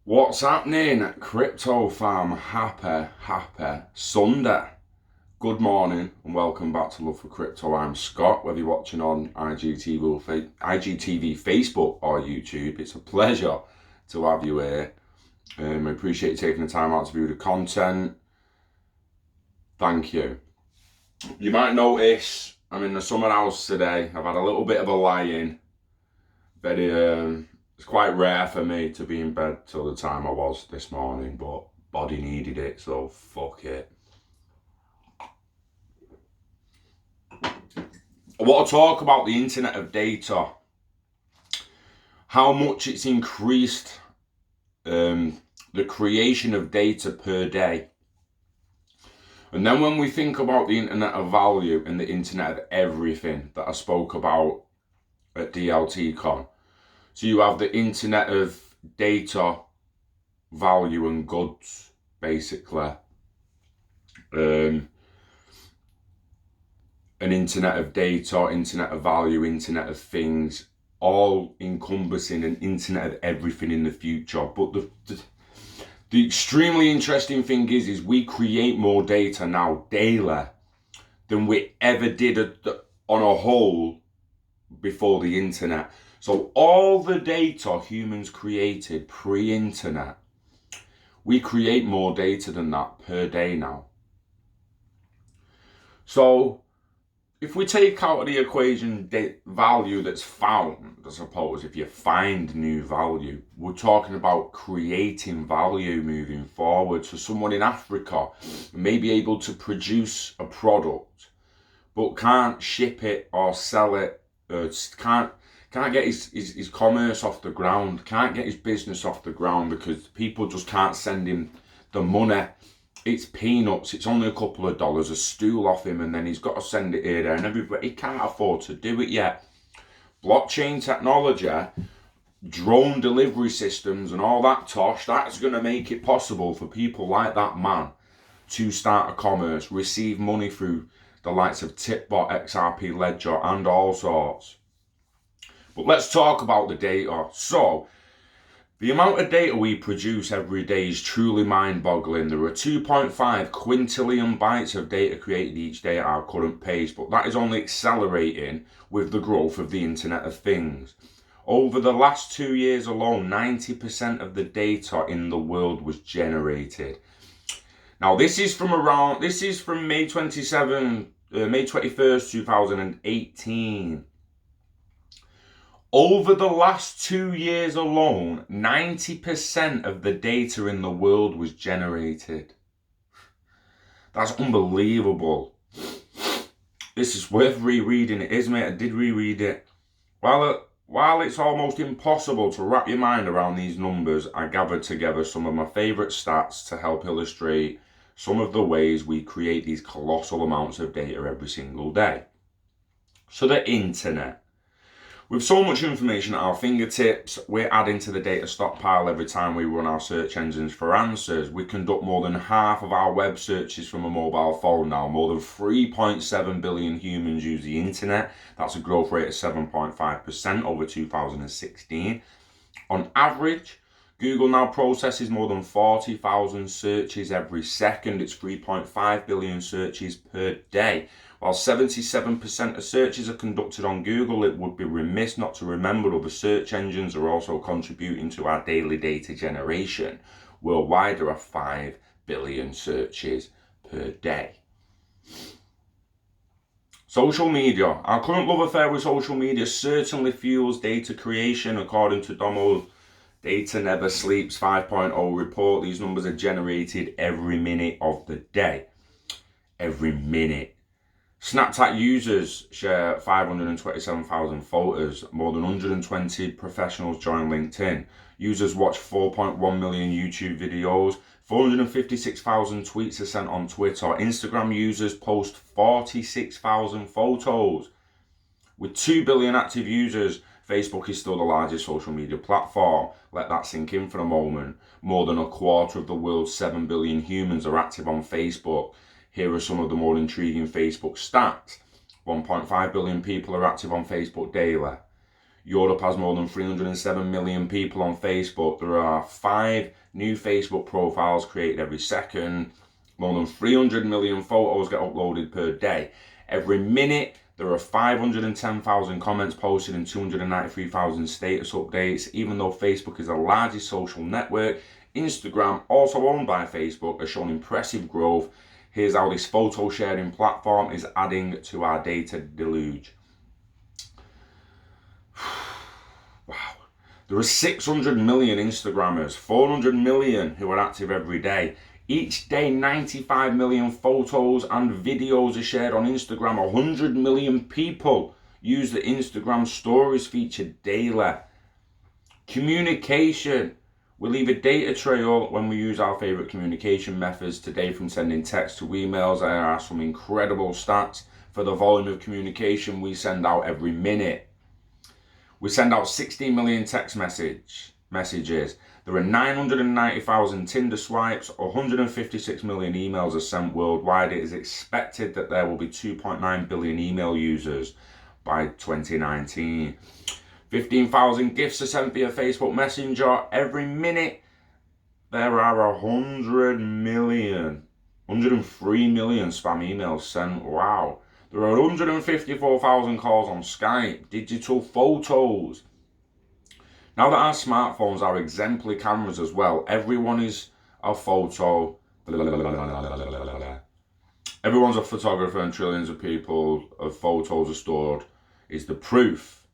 What's happening? Crypto fam, happy Sunday. Good morning and welcome back to Love for Crypto. I'm Scott, whether you're watching on IGTV, Facebook or YouTube. It's a pleasure to have you here. I appreciate you taking the time out to view the content. Thank you. You might notice I'm in the summer house today. I've had a little bit of a lie-in. It's quite rare for me to be in bed till the time I was this morning, but body needed it, so fuck it. I want to talk about the internet of data, how much it's increased the creation of data per day. And then when we think about the internet of value and the internet of everything that I spoke about at DLTCon, so you have the internet of data, value and goods, basically. An internet of data, internet of value, internet of things, all encompassing an internet of everything in the future. But the extremely interesting thing is we create more data now daily than we ever did on a whole before the internet. So all the data humans created pre-internet, we create more data than that per day now. So if we take out of the equation value that's found, I suppose, if you find new value, we're talking about creating value moving forward. So someone in Africa may be able to produce a product, but can't ship it or sell it, can't get his commerce off the ground, can't get his business off the ground because people just can't send him the money. It's peanuts, it's only a couple of dollars, a stool off him, and then he's got to send it here, there, and everybody, he can't afford to do it yet. Blockchain technology, drone delivery systems and all that tosh, that's going to make it possible for people like that man to start a commerce, receive money through the likes of Tipbot, XRP, Ledger and all sorts. But let's talk about the data. So, the amount of data we produce every day is truly mind-boggling. There are 2.5 quintillion bytes of data created each day at our current pace, but that is only accelerating with the growth of the Internet of Things. Over the last 2 years alone, 90% of the data in the world was generated. Now, this is from May 21st, 2018. Over the last 2 years alone, 90% of the data in the world was generated. That's unbelievable. This is worth rereading. It is, mate. I did reread it. While it's almost impossible to wrap your mind around these numbers, I gathered together some of my favourite stats to help illustrate some of the ways we create these colossal amounts of data every single day. So the internet. With so much information at our fingertips, we're adding to the data stockpile every time we run our search engines for answers. We conduct more than half of our web searches from a mobile phone now. More than 3.7 billion humans use the internet. That's a growth rate of 7.5% over 2016. On average, Google now processes more than 40,000 searches every second. It's 3.5 billion searches per day. While 77% of searches are conducted on Google, it would be remiss not to remember other search engines are also contributing to our daily data generation. Worldwide, there are 5 billion searches per day. Social media. Our current love affair with social media certainly fuels data creation. According to Domo's Data Never Sleeps 5.0 report, these numbers are generated every minute of the day. Every minute. Snapchat users share 527,000 photos. More than 120 professionals join LinkedIn. Users watch 4.1 million YouTube videos. 456,000 tweets are sent on Twitter. Instagram users post 46,000 photos. With 2 billion active users, Facebook is still the largest social media platform. Let that sink in for a moment. More than a quarter of the world's 7 billion humans are active on Facebook. Here are some of the more intriguing Facebook stats. 1.5 billion people are active on Facebook daily. Europe has more than 307 million people on Facebook. There are 5 new Facebook profiles created every second. More than 300 million photos get uploaded per day. Every minute, there are 510,000 comments posted and 293,000 status updates. Even though Facebook is the largest social network, Instagram, also owned by Facebook, has shown impressive growth. Here's how this photo sharing platform is adding to our data deluge. Wow. There are 600 million Instagrammers, 400 million who are active every day. Each day, 95 million photos and videos are shared on Instagram. 100 million people use the Instagram stories feature daily. Communication. We leave a data trail when we use our favorite communication methods today, from sending text to emails. There are some incredible stats for the volume of communication we send out every minute. We send out 16 million text messages. There are 990,000 Tinder swipes, 156 million emails are sent worldwide. It is expected that there will be 2.9 billion email users by 2019. 15,000 gifts are sent via Facebook Messenger. Every minute, there are 103 million spam emails sent. Wow. There are 154,000 calls on Skype. Digital photos. Now that our smartphones are exemplary cameras as well, everyone is a photo. Everyone's a photographer and trillions of people of photos are stored is the proof.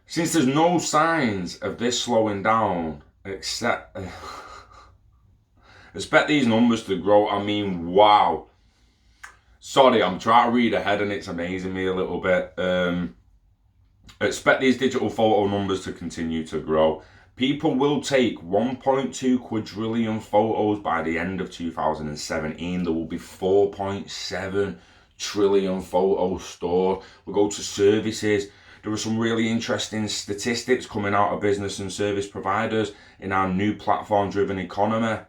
Since there's no signs of this slowing down, expect these numbers to grow. I mean, wow. Sorry, I'm trying to read ahead and it's amazing me a little bit. Expect these digital photo numbers to continue to grow. People will take 1.2 quadrillion photos by the end of 2017. There will be 4.7 trillion photos stored. We'll go to services. There are some really interesting statistics coming out of business and service providers in our new platform-driven economy.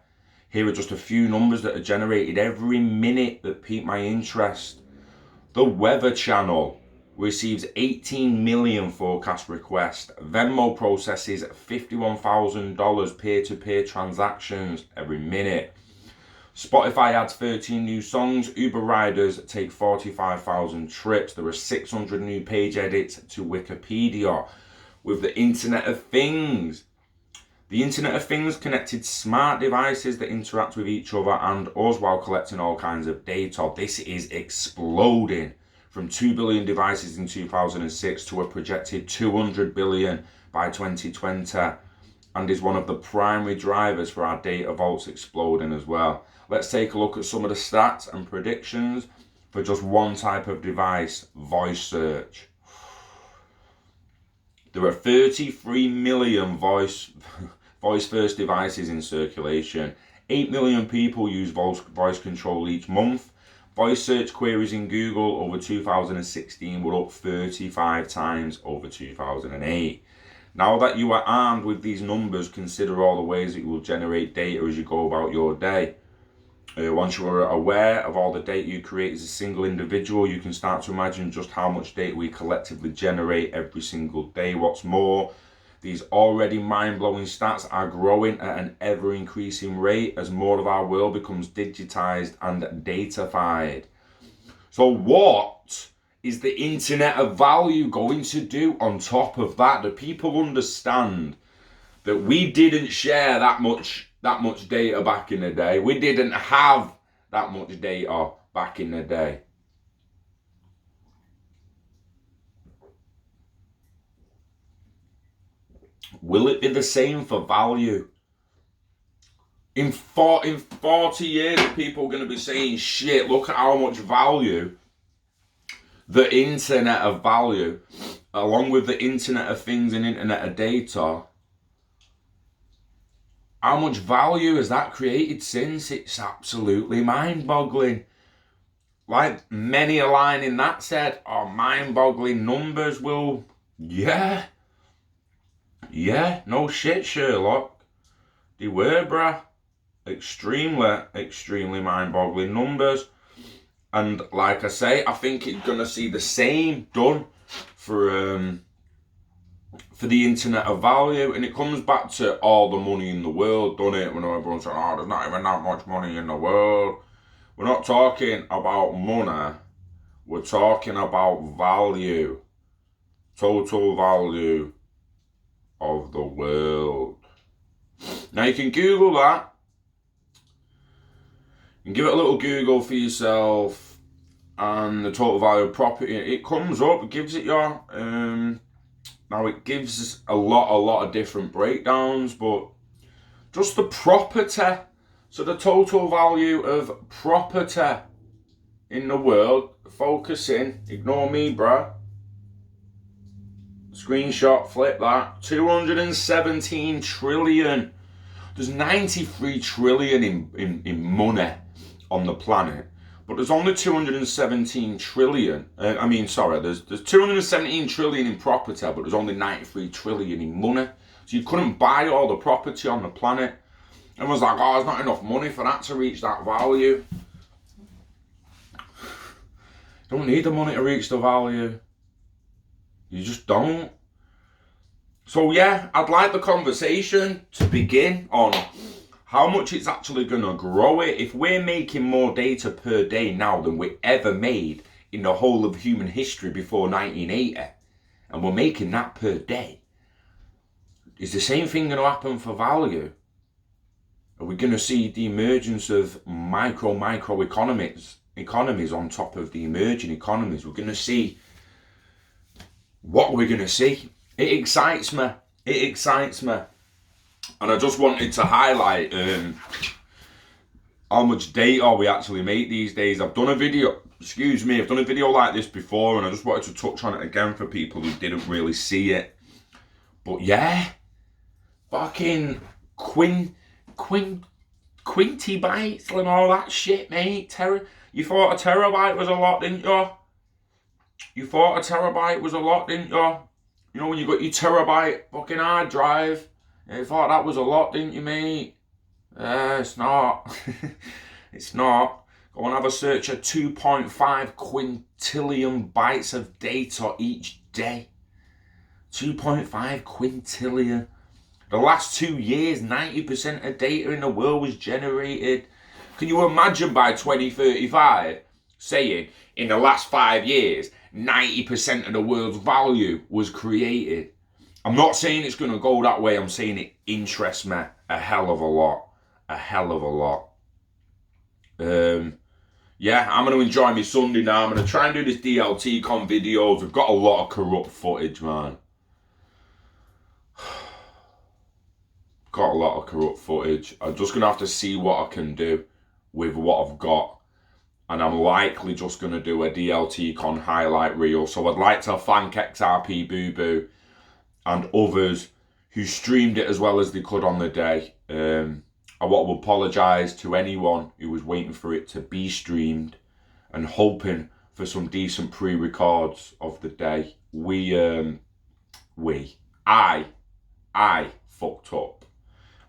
Here are just a few numbers that are generated every minute that pique my interest. The Weather Channel receives 18 million forecast requests. Venmo processes $51,000 peer-to-peer transactions every minute. Spotify adds 13 new songs. Uber riders take 45,000 trips. There are 600 new page edits to Wikipedia. With the Internet of Things. The Internet of Things connected smart devices that interact with each other and us while collecting all kinds of data. This is exploding from 2 billion devices in 2006 to a projected 200 billion by 2020, and is one of the primary drivers for our data vaults exploding as well. Let's take a look at some of the stats and predictions for just one type of device, voice search. There are 33 million voice first devices in circulation. 8 million people use voice control each month. Voice search queries in Google over 2016 were up 35 times over 2008. Now that you are armed with these numbers, consider all the ways that you will generate data as you go about your day. Once you are aware of all the data you create as a single individual, you can start to imagine just how much data we collectively generate every single day. What's more, these already mind-blowing stats are growing at an ever-increasing rate as more of our world becomes digitized and datafied. So what is the Internet of Value going to do on top of that? Do people understand that we didn't share that much data back in the day? We didn't have that much data back in the day. Will it be the same for value? In 40 years, people are going to be saying, shit, look at how much value the Internet of Value, along with the Internet of Things and Internet of Data, how much value has that created since? It's absolutely mind-boggling. Like many a line in that said, mind-boggling numbers will, yeah, no shit, Sherlock. They were, bruh. Extremely mind-boggling numbers. And like I say, I think it's going to see the same done for for the internet of value. And it comes back to all the money in the world, doesn't it? When everyone's saying, oh, there's not even that much money in the world. We're not talking about money. We're talking about value. Total value of the world. Now you can Google that. You can give it a little Google for yourself. And the total value of property. It comes up. It gives it your... now it gives a lot of different breakdowns. But just the property. So the total value of property in the world. Focus in. Ignore me, bruh. Screenshot, flip that. 217 trillion. There's 93 trillion in money on the planet. But there's only 217 trillion. There's 217 trillion in property, but there's only 93 trillion in money. So you couldn't buy all the property on the planet. Everyone's like, oh, there's not enough money for that to reach that value. You don't need the money to reach the value. You just don't. So yeah, I'd like the conversation to begin on how much it's actually going to grow it. If we're making more data per day now than we ever made in the whole of human history before 1980, and we're making that per day, is the same thing going to happen for value? Are we going to see the emergence of micro economies on top of the emerging economies? We're going to see what we're going to see. It excites me. It excites me. And I just wanted to highlight how much data we actually make these days. I've done a video like this before, and I just wanted to touch on it again for people who didn't really see it. But yeah, fucking Quinty bytes and all that shit, mate. You thought a terabyte was a lot, didn't you? You thought a terabyte was a lot, didn't you? You know when you got your terabyte fucking hard drive? You thought that was a lot, didn't you, mate? It's not. It's not. Go and have a search of 2.5 quintillion bytes of data each day. 2.5 quintillion. The last 2 years, 90% of data in the world was generated. Can you imagine by 2035 saying in the last 5 years, 90% of the world's value was created? I'm not saying it's going to go that way. I'm saying it interests me a hell of a lot. A hell of a lot. Yeah, I'm going to enjoy my Sunday now. I'm going to try and do this DLT con videos. We've got a lot of corrupt footage, man. Got a lot of corrupt footage. I'm just going to have to see what I can do with what I've got. And I'm likely just going to do a DLT con highlight reel. So I'd like to thank XRP Boo Boo and others who streamed it as well as they could on the day. I want to apologise to anyone who was waiting for it to be streamed and hoping for some decent pre-records of the day. I fucked up.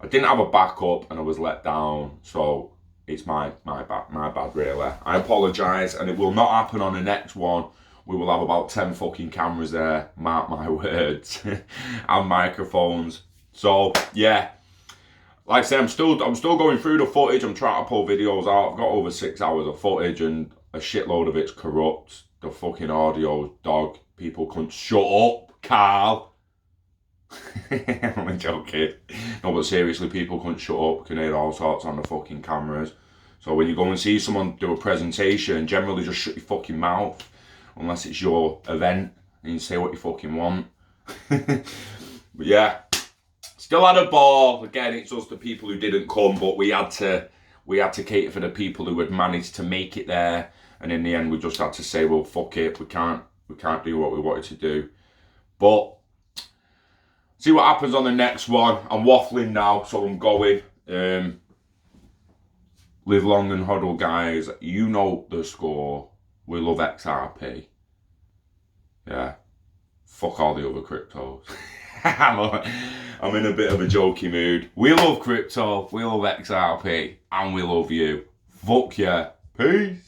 I didn't have a backup and I was let down, so it's my bad really. I apologise, and it will not happen on the next one. We will have about 10 fucking cameras there, mark my words, and microphones. So yeah, like I say, I'm still going through the footage. I'm trying to pull videos out. I've got over 6 hours of footage and a shitload of it's corrupt. The fucking audio's dog. People couldn't shut up, Carl. I'm joking. No, but seriously, people couldn't shut up. Can hear all sorts on the fucking cameras. So when you go and see someone do a presentation, generally just shut your fucking mouth. Unless it's your event and you say what you fucking want. But yeah, still had a ball. Again, it's just the people who didn't come, but we had to cater for the people who had managed to make it there. And in the end, we just had to say, well, fuck it, we can't do what we wanted to do. But see what happens on the next one. I'm waffling now, so I'm going. Live long and hodl, guys. You know the score. We love XRP. Yeah. Fuck all the other cryptos. I'm in a bit of a jokey mood. We love crypto, we love XRP, and we love you. Fuck yeah. Peace.